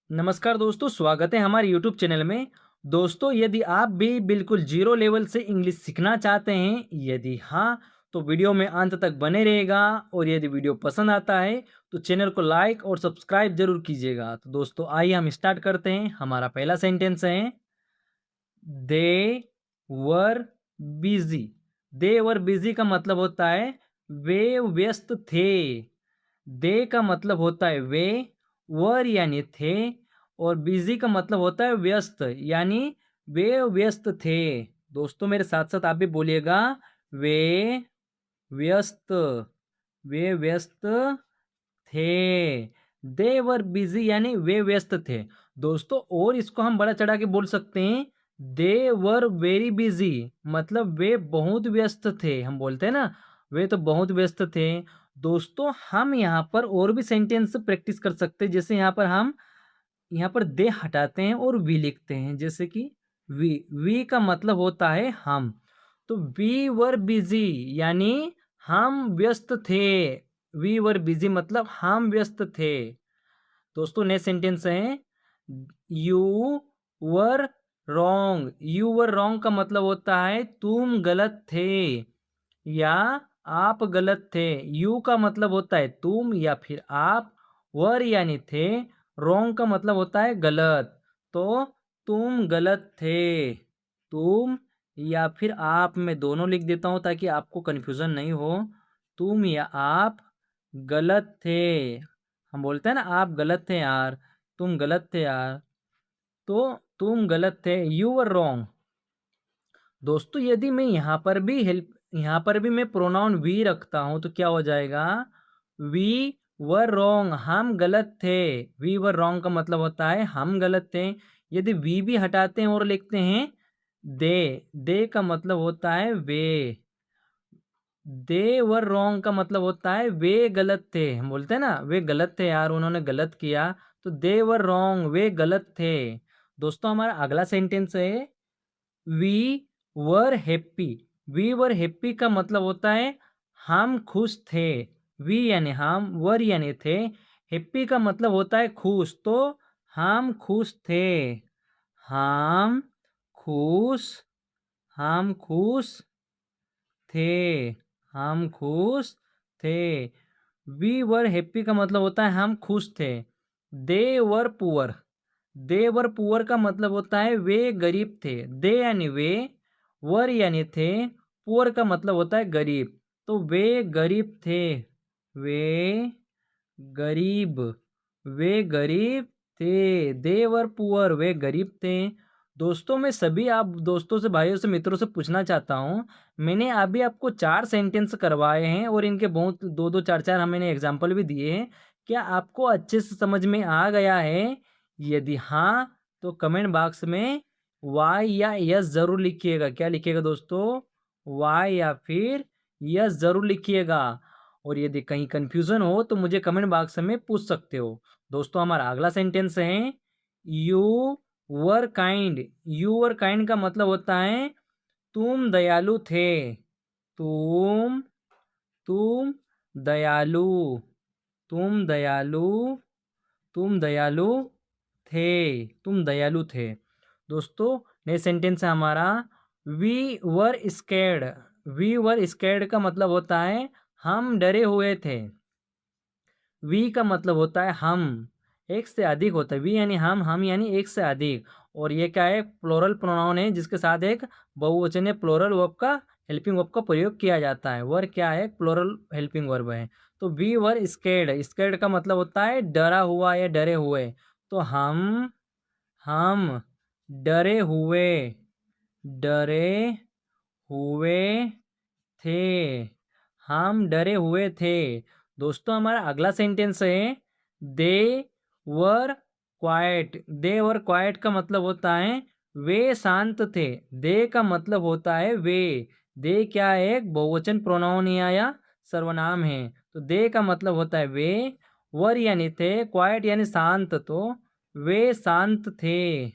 नमस्कार दोस्तों, स्वागत है हमारे यूट्यूब चैनल में। दोस्तों, यदि आप भी बिल्कुल जीरो लेवल से इंग्लिश सीखना चाहते हैं, यदि हाँ, तो वीडियो में अंत तक बने रहेगा। और यदि वीडियो पसंद आता है तो चैनल को लाइक और सब्सक्राइब जरूर कीजिएगा। तो दोस्तों, आइए हम स्टार्ट करते हैं। हमारा पहला सेंटेंस है दे वर बिजी। दे वर बिजी का मतलब होता है वे व्यस्त थे। दे का मतलब होता है वे, वर यानी थे, और बिजी का मतलब होता है व्यस्त, यानी वे व्यस्त थे। दोस्तों, मेरे साथ साथ आप भी बोलिएगा, वे व्यस्त, वे व्यस्त थे। दे वर बिजी यानी वे व्यस्त थे। दोस्तों, और इसको हम बड़ा चढ़ा के बोल सकते हैं, दे वर वेरी बिजी, मतलब वे बहुत व्यस्त थे। हम बोलते हैं ना, वे तो बहुत व्यस्त थे। दोस्तों, हम यहाँ पर और भी सेंटेंस प्रैक्टिस कर सकते हैं। जैसे हम यहाँ पर दे हटाते हैं और वी लिखते हैं। जैसे कि वी, वी का मतलब होता है हम। तो वी वर बिजी यानी हम व्यस्त थे। वी वर बिजी मतलब हम व्यस्त थे। दोस्तों, नेक्स्ट सेंटेंस है you were wrong. You were wrong का मतलब होता है तुम गलत थे या आप गलत थे। यू का मतलब होता है तुम या फिर आप, वर यानी थे, रॉन्ग का मतलब होता है गलत। तो तुम गलत थे। तुम या फिर आप, मैं दोनों लिख देता हूं ताकि आपको कन्फ्यूजन नहीं हो। तुम या आप गलत थे। हम बोलते हैं ना, आप गलत थे यार, तुम गलत थे यार। तो तुम गलत थे, यू वर रॉन्ग। दोस्तों, यदि मैं यहाँ पर भी मैं प्रोनाउन वी रखता हूं तो क्या हो जाएगा? वी वर रॉन्ग, हम गलत थे। वी वर रॉन्ग का मतलब होता है हम गलत थे। यदि वी भी हटाते हैं और लिखते हैं दे, दे का मतलब होता है वे। दे वर रॉन्ग का मतलब होता है वे गलत थे। हम बोलते हैं ना, वे गलत थे यार, उन्होंने गलत किया। तो दे वर रॉन्ग, वे गलत थे। दोस्तों, हमारा अगला सेंटेंस है we were happy. We were happy का मतलब होता है हम खुश थे। वी यानी हम, वर यानी थे, हैप्पी का मतलब होता है खुश। तो हम खुश थे। हम खुश, हम खुश थे, हम खुश थे। वी वर हैप्पी का मतलब होता है हम खुश थे। दे वर पुअर। दे वर पुअर का मतलब होता है वे गरीब थे। दे यानी वे, वर यानी थे, पुअर का मतलब होता है गरीब। तो वे गरीब थे। वे गरीब, वे गरीब थे। देवर पुअर, वे गरीब थे। दोस्तों, मैं सभी आप दोस्तों से, भाइयों से, मित्रों से पूछना चाहता हूँ, मैंने अभी आपको 4 सेंटेंस करवाए हैं और इनके बहुत 2-2 4-4 हम मैंने एग्जाम्पल भी दिए हैं। क्या आपको अच्छे से समझ में आ गया है? यदि हाँ, तो कमेंट बॉक्स में वाई या यस ज़रूर लिखिएगा। क्या लिखिएगा दोस्तों? वाई या फिर यस ज़रूर लिखिएगा। और यदि कहीं कन्फ्यूज़न हो तो मुझे कमेंट बॉक्स में पूछ सकते हो। दोस्तों, हमारा अगला सेंटेंस है you were kind. You were kind का मतलब होता है तुम दयालु थे। तुम तुम दयालु, तुम दयालु, तुम दयालु थे, तुम दयालु थे। दोस्तों, नेक्स्ट सेंटेंस है हमारा we were scared. We were scared का मतलब होता है हम डरे हुए थे। वी का मतलब होता है हम, एक से अधिक होता है। वी यानी हम यानी एक से अधिक। और ये क्या है? प्लोरल प्रोनाउन है जिसके साथ एक बहुवचन प्लोरल वर्ब का, हेल्पिंग वर्ब का प्रयोग किया जाता है। वर क्या है? प्लोरल हेल्पिंग वर्ब है। तो वी वर स्कैर्ड, स्कैर्ड का मतलब होता है डरा हुआ या डरे हुए। तो हम डरे हुए, डरे हुए थे, हम डरे हुए थे। दोस्तों, हमारा अगला सेंटेंस है दे were quite. They were quite का मतलब होता है वे शांत थे। दे का मतलब होता है वे। दे क्या है? एक बहुवचन प्रोनाउन है या सर्वनाम है। तो दे का मतलब होता है वे, वर यानी थे, क्वाइट यानी शांत। तो वे शांत थे,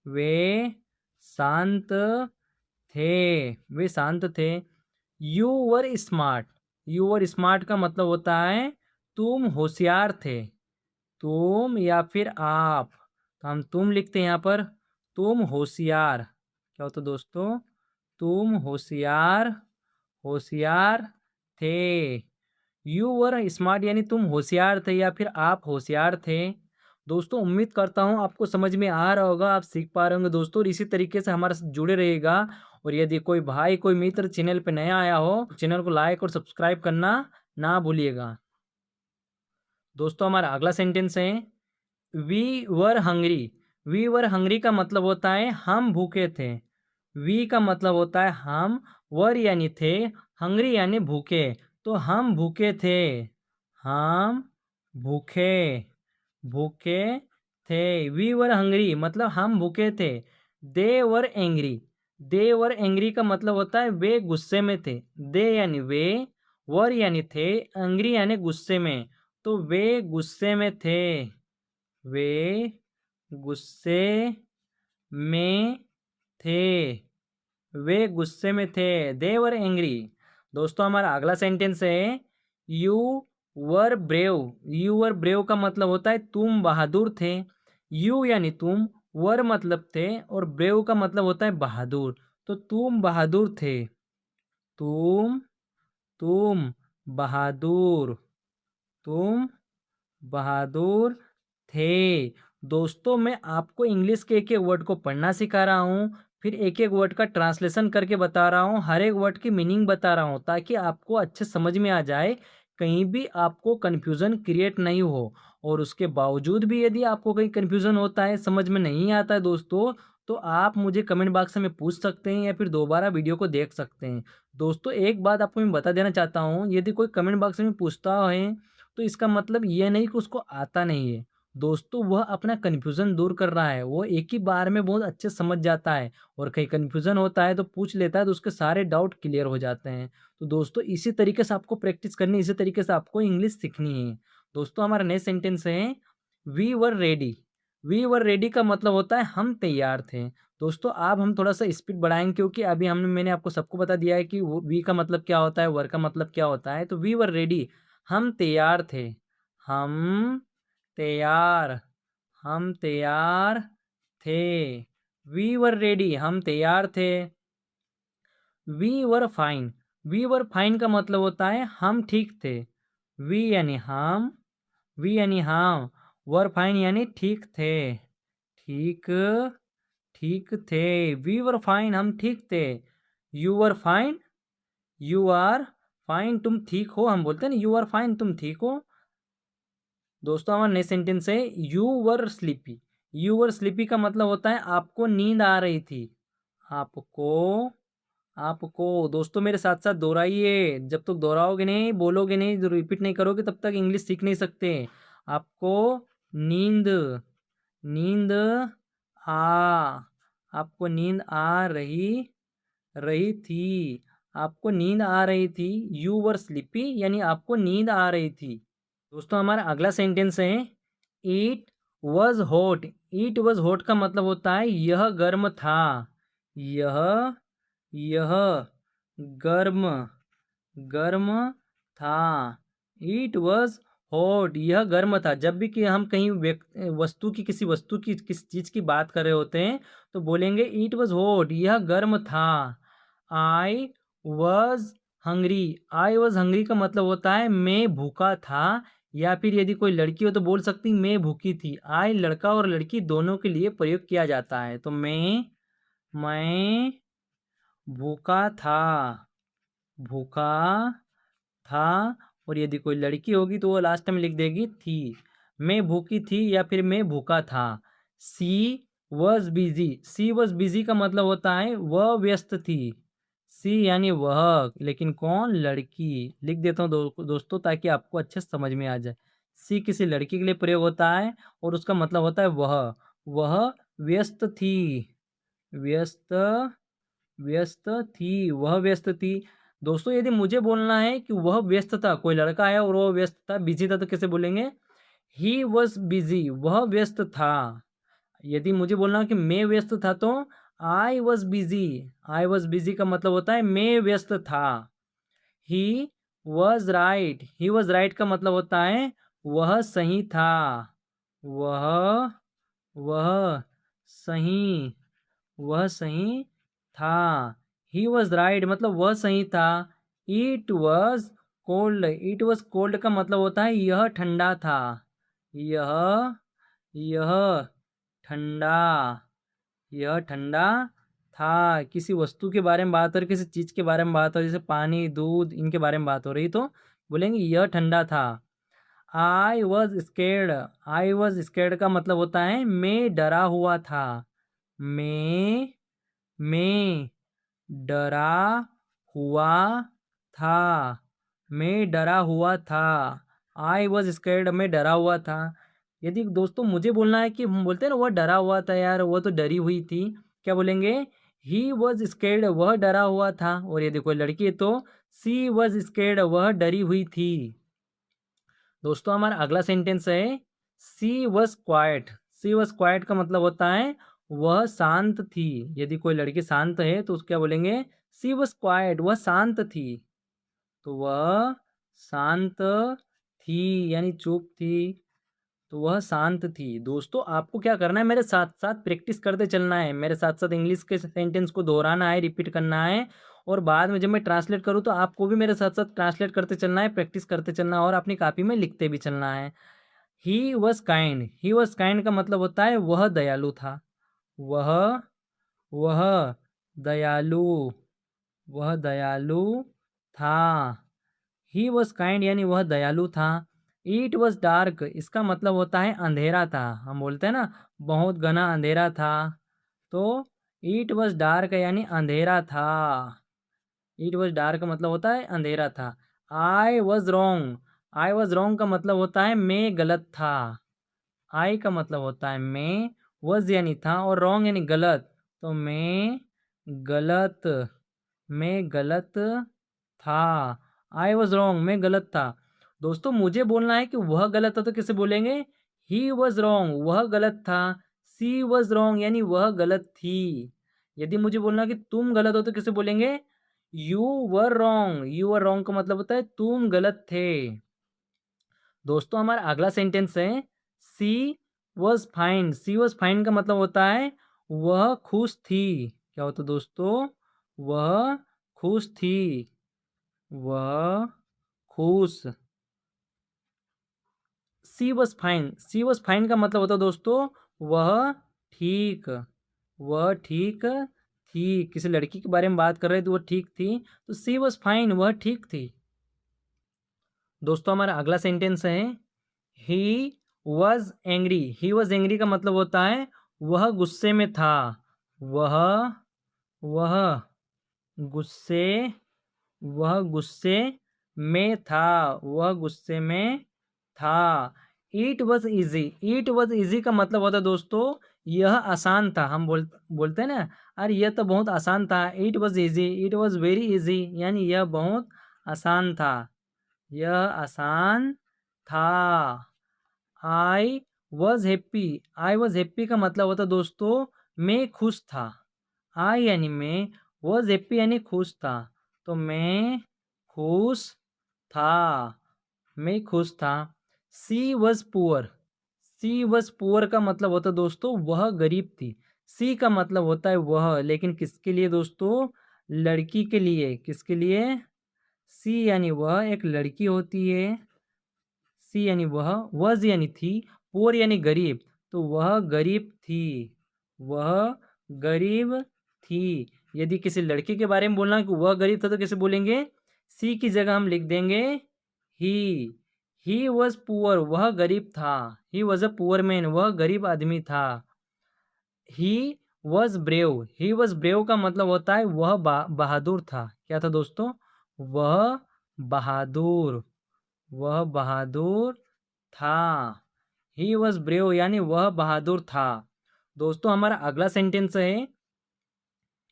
वे शांत थे, वे शांत थे। You were smart. You were smart का मतलब होता है तुम होशियार थे। तुम या फिर आप, तो हम तुम लिखते हैं यहाँ पर, तुम होशियार। क्या होता है दोस्तों? तुम होशियार होशियार थे। यू वर स्मार्ट यानी तुम होशियार थे या फिर आप होशियार थे। दोस्तों उम्मीद करता हूँ आपको समझ में आ रहा होगा, आप सीख पा रहे होंगे दोस्तों, और इसी तरीके से हमारे साथ जुड़े रहिएगा। और यदि कोई भाई कोई मित्र चैनल पे नया आया हो तो चैनल को लाइक और सब्सक्राइब करना ना भूलिएगा। दोस्तों हमारा अगला सेंटेंस है we were hungry. We were hungry का मतलब होता है हम भूखे थे। वी का मतलब होता है हम, वर यानी थे, हंग्री यानी भूखे। तो हम भूखे थे, हम भूखे भूखे थे। वी वर हंग्री मतलब हम भूखे थे। दे वर एंग्री। दे वर एंग्री का मतलब होता है वे गुस्से में थे। दे यानी वे, वर यानी थे, एंग्री यानी गुस्से में। तो वे गुस्से में थे, वे गुस्से में थे, वे गुस्से में थे। दे वर एंग्री। दोस्तों हमारा अगला सेंटेंस है you were brave. You were brave का मतलब होता है तुम बहादुर थे। यू यानी तुम, वर मतलब थे, और ब्रेव का मतलब होता है बहादुर। तो तुम बहादुर थे, तुम तुम बहादुर, तुम बहादुर थे। दोस्तों मैं आपको इंग्लिश के एक एक वर्ड को पढ़ना सिखा रहा हूँ, फिर एक एक वर्ड का ट्रांसलेशन करके बता रहा हूँ, हर एक वर्ड की मीनिंग बता रहा हूँ ताकि आपको अच्छे समझ में आ जाए, कहीं भी आपको कन्फ्यूज़न क्रिएट नहीं हो। और उसके बावजूद भी यदि आपको कहीं कन्फ्यूज़न होता है, समझ में नहीं आता है दोस्तों, तो आप मुझे कमेंट बॉक्स में पूछ सकते हैं या फिर दोबारा वीडियो को देख सकते हैं। दोस्तों एक बात आपको मैं बता देना चाहता हूँ, यदि कोई कमेंट बॉक्स में पूछता है तो इसका मतलब ये नहीं कि उसको आता नहीं है। दोस्तों वह अपना कन्फ्यूज़न दूर कर रहा है, वो एक ही बार में बहुत अच्छे समझ जाता है, और कहीं कन्फ्यूज़न होता है तो पूछ लेता है तो उसके सारे डाउट क्लियर हो जाते हैं। तो दोस्तों इसी तरीके से आपको प्रैक्टिस करनी है, इसी तरीके से आपको इंग्लिश सीखनी है। दोस्तों हमारा नेक्स्ट सेंटेंस है we were ready. We were ready का मतलब होता है हम तैयार थे। दोस्तों अब हम थोड़ा सा स्पीड बढ़ाएंगे क्योंकि अभी हमने मैंने आपको सबको बता दिया है कि वी का मतलब क्या होता है, वर का मतलब क्या होता है। तो वी वर रेडी हम तैयार थे, हम तैयार हम तैयार थे। वी वर रेडी हम तैयार थे। We were fine. We were fine का मतलब होता है हम ठीक थे। वी यानी हम, वी यानी हम, वर फाइन यानी ठीक थे, ठीक ठीक थे। वी वर फाइन हम ठीक थे। You were fine, you are fine तुम ठीक हो, हम बोलते हैं ना यू आर फाइन तुम ठीक हो। दोस्तों हमारा नेक्स्ट सेंटेंस है you were sleepy. You were sleepy का मतलब होता है आपको नींद आ रही थी। आपको आपको दोस्तों मेरे साथ साथ दोहराइए, जब तक दोहराओगे नहीं, बोलोगे नहीं, रिपीट नहीं करोगे तब तक इंग्लिश सीख नहीं सकते। आपको नींद नींद आ आपको नींद आ रही रही थी। आपको नींद आ रही थी। यू वर स्लीपी यानी आपको नींद आ रही थी। दोस्तों हमारा अगला सेंटेंस है it was hot. It was hot का मतलब होता है यह गर्म था। यह यह गर्म गर्म था। इट वॉज हॉट यह गर्म था। जब भी कि हम कहीं वस्तु की किसी वस्तु की किसी चीज़ की बात कर रहे होते हैं तो बोलेंगे इट वॉज हॉट यह गर्म था। I was hungry. I was hungry का मतलब होता है मैं भूखा था, या फिर यदि कोई लड़की हो तो बोल सकती मैं भूखी थी। आई लड़का और लड़की दोनों के लिए प्रयोग किया जाता है। तो मैं भूखा था, भूखा था, और यदि कोई लड़की होगी तो वो लास्ट में लिख देगी थी। मैं भूखी थी या फिर मैं भूखा था। She was busy. She was busy का मतलब होता है वह व्यस्त थी। सी यानी वह, लेकिन कौन? लड़की। लिख देता हूँ दोस्तों ताकि आपको अच्छे से समझ में आ जाए। सी किसी लड़की के लिए प्रयोग होता है और उसका मतलब होता है वह व्यस्त थी, व्यस्त व्यस्त थी, वह व्यस्त थी। दोस्तों यदि मुझे बोलना है कि वह व्यस्त था, कोई लड़का है और वह व्यस्त था, बिजी था, तो कैसे बोलेंगे? ही वॉज बिजी, वह व्यस्त था। यदि मुझे बोलना है कि मैं व्यस्त था तो I was busy. I was busy का मतलब होता है मैं व्यस्त था। He was right. He was right का मतलब होता है वह सही था, वह वह सही, वह सही था। ही वॉज राइट मतलब वह सही था। It was cold, it was cold का मतलब होता है यह ठंडा था। यह ठंडा, यह ठंडा था। किसी वस्तु के बारे में बात हो रही, किसी चीज के बारे में बात हो रही, जैसे पानी, दूध, इनके बारे में बात हो रही, तो बोलेंगे यह ठंडा था। I was scared, I was scared का मतलब होता है मैं डरा हुआ था। मैं डरा हुआ था, मैं डरा हुआ था। आई वॉज स्केर्ड, मैं डरा हुआ था। यदि दोस्तों मुझे बोलना है कि हम बोलते हैं ना वह डरा हुआ था, यार वो तो डरी हुई थी, क्या बोलेंगे? ही वॉज स्केर्ड, वह डरा हुआ था। और यदि कोई लड़की है तो सी वॉज स्केर्ड, वह डरी हुई थी। दोस्तों हमारा अगला सेंटेंस है she was quiet. She was quiet का मतलब होता है वह शांत थी। यदि कोई लड़की शांत है तो उसको क्या बोलेंगे? सी वॉज क्वाइट, वह शांत थी। तो वह शांत थी यानी चुप थी, तो वह शांत थी। दोस्तों आपको क्या करना है, मेरे साथ साथ प्रैक्टिस करते चलना है, मेरे साथ साथ इंग्लिश के सेंटेंस को दोहराना है, रिपीट करना है। और बाद में जब मैं ट्रांसलेट करूँ तो आपको भी मेरे साथ साथ ट्रांसलेट करते चलना है, प्रैक्टिस करते चलना है और अपनी कॉपी में लिखते भी चलना है। He was kind, he was kind का मतलब होता है वह दयालु था। वह वह दयालु, वह दयालु था। ही वॉज काइंड यानी वह दयालु था। इट वॉज डार्क, इसका मतलब होता है अंधेरा था। हम बोलते हैं ना बहुत घना अंधेरा था, तो इट वॉज डार्क यानी अंधेरा था। इट वॉज डार्क का मतलब होता है अंधेरा था। I was wrong, I was wrong का मतलब होता है मैं गलत था। आई का मतलब होता है मैं, वॉज यानी था और रॉन्ग यानी गलत, तो गलत मैं गलत था। आई वॉज रॉन्ग, मैं गलत था। दोस्तों मुझे बोलना है कि वह गलत था तो कैसे बोलेंगे? ही वॉज रॉन्ग, वह गलत था। सी वॉज रॉन्ग यानी वह गलत थी। यदि मुझे बोलना है कि तुम गलत हो तो कैसे बोलेंगे? You were wrong, you were wrong का मतलब होता है तुम गलत थे। दोस्तों हमारा अगला सेंटेंस है she was fine. She was fine का मतलब होता है वह खुश थी। क्या होता है दोस्तों? वह खुश थी, वह खुश। She was fine, she was fine का मतलब होता है दोस्तों वह ठीक, वह ठीक थी। किसी लड़की के बारे में बात कर रहे थे तो वह ठीक थी, तो सी वॉज फाइन, वह ठीक थी। दोस्तों हमारा अगला सेंटेंस है he was angry. He was angry का मतलब होता है वह गुस्से में था। वह वह गुस्से, वह गुस्से में था, वह गुस्से में था। It was easy, it was easy का मतलब होता है दोस्तों यह आसान था। हम बोलते हैं ना अरे यह तो बहुत आसान था। It was easy, it was very easy यानी यह बहुत आसान था, यह आसान था। I was happy, I was happy का मतलब होता दोस्तों मैं खुश था। आई यानी मैं, वॉज हैप्पी यानी खुश था, तो मैं खुश था, मैं खुश था। She was poor, she was poor का मतलब होता दोस्तों वह गरीब थी। सी का मतलब होता है वह, लेकिन किसके लिए दोस्तों? लड़की के लिए। किसके लिए? सी यानी वह एक लड़की होती है। सी यानी वह, वज यानी थी, पोर यानी गरीब, तो वह गरीब थी, वह गरीब थी। यदि किसी लड़की के बारे में बोलना कि वह गरीब था तो कैसे बोलेंगे? सी की जगह हम लिख देंगे ही। ही वॉज पुअर, वह गरीब था। He was a poor man, वह गरीब आदमी था। He was brave, he was brave का मतलब होता है वह बहादुर था। क्या था दोस्तों? वह बहादुर, वह बहादुर था। ही वॉज ब्रेव यानी वह बहादुर था। दोस्तों हमारा अगला सेंटेंस है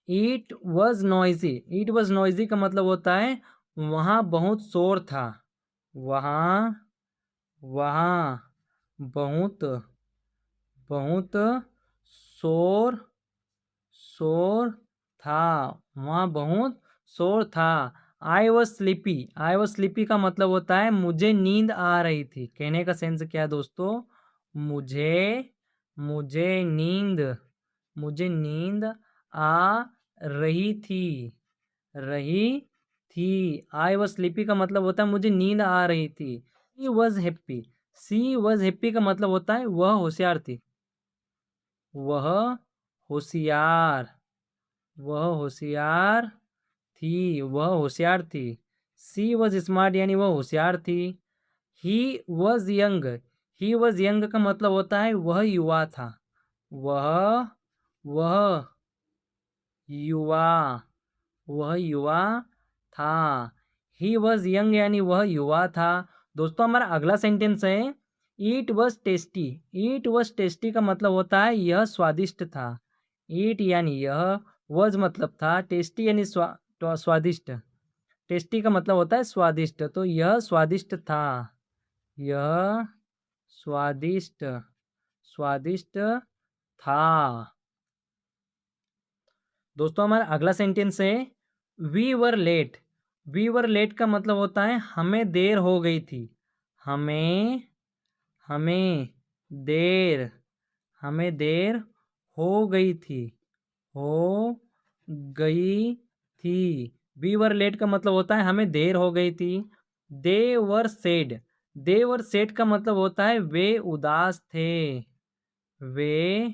it was noisy. It was noisy का मतलब होता है वहाँ बहुत शोर था। वहाँ वहाँ बहुत बहुत शोर, शोर था, वहाँ बहुत शोर था। I was sleepy, I was sleepy का मतलब होता है मुझे नींद आ रही थी। कहने का सेंस क्या है दोस्तों? मुझे मुझे नींद मुझे नींद आ रही थी रही थी। आई वॉज स्लीपी का मतलब होता है मुझे नींद आ रही थी। सी वॉज हैप्पी का मतलब होता है वह होशियार थी। वह होशियार वह होशियार वह होशियार थी। सी वॉज स्मार्ट यानी वह होशियार थी। ही वॉज यंग का मतलब होता है वह युवा था। वह वह युवा युवा था। ही वॉज यंग यानी वह युवा था। दोस्तों हमारा अगला सेंटेंस है it was tasty. It was tasty का मतलब होता है यह स्वादिष्ट था। ईट यानी यह, वॉज मतलब था, टेस्टी यानी स्वादिष्ट। टेस्टी का मतलब होता है स्वादिष्ट, तो यह स्वादिष्ट था। यह स्वादिष्ट स्वादिष्ट था। दोस्तों हमारा अगला सेंटेंस है we were late. We were late का मतलब होता है हमें देर हो गई थी। हमें हमें देर हमें देर हो गई थी हो गई थी। वी वर लेट का मतलब होता है हमें देर हो गई थी। दे वर सेड का मतलब होता है वे उदास थे। वे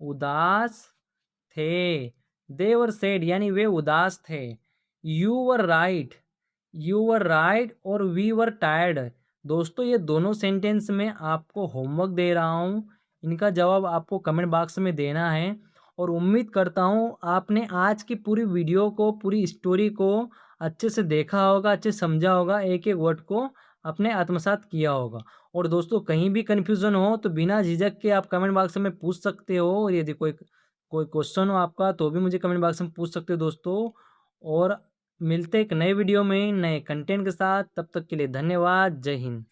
उदास थे। दे वर सेड यानी वे उदास थे। यू वर राइट और वी वर टायर्ड। दोस्तों ये दोनों सेंटेंस में आपको होमवर्क दे रहा हूँ, इनका जवाब आपको कमेंट बॉक्स में देना है। और उम्मीद करता हूँ आपने आज की पूरी वीडियो को, पूरी स्टोरी को अच्छे से देखा होगा, अच्छे से समझा होगा, एक एक वर्ड को अपने आत्मसात किया होगा। और दोस्तों कहीं भी कन्फ्यूज़न हो तो बिना झिझक के आप कमेंट बॉक्स में पूछ सकते हो। और यदि कोई कोई क्वेश्चन हो आपका तो भी मुझे कमेंट बॉक्स में पूछ सकते हो दोस्तों। और मिलते एक नए वीडियो में नए कंटेंट के साथ, तब तक के लिए धन्यवाद। जय हिंद।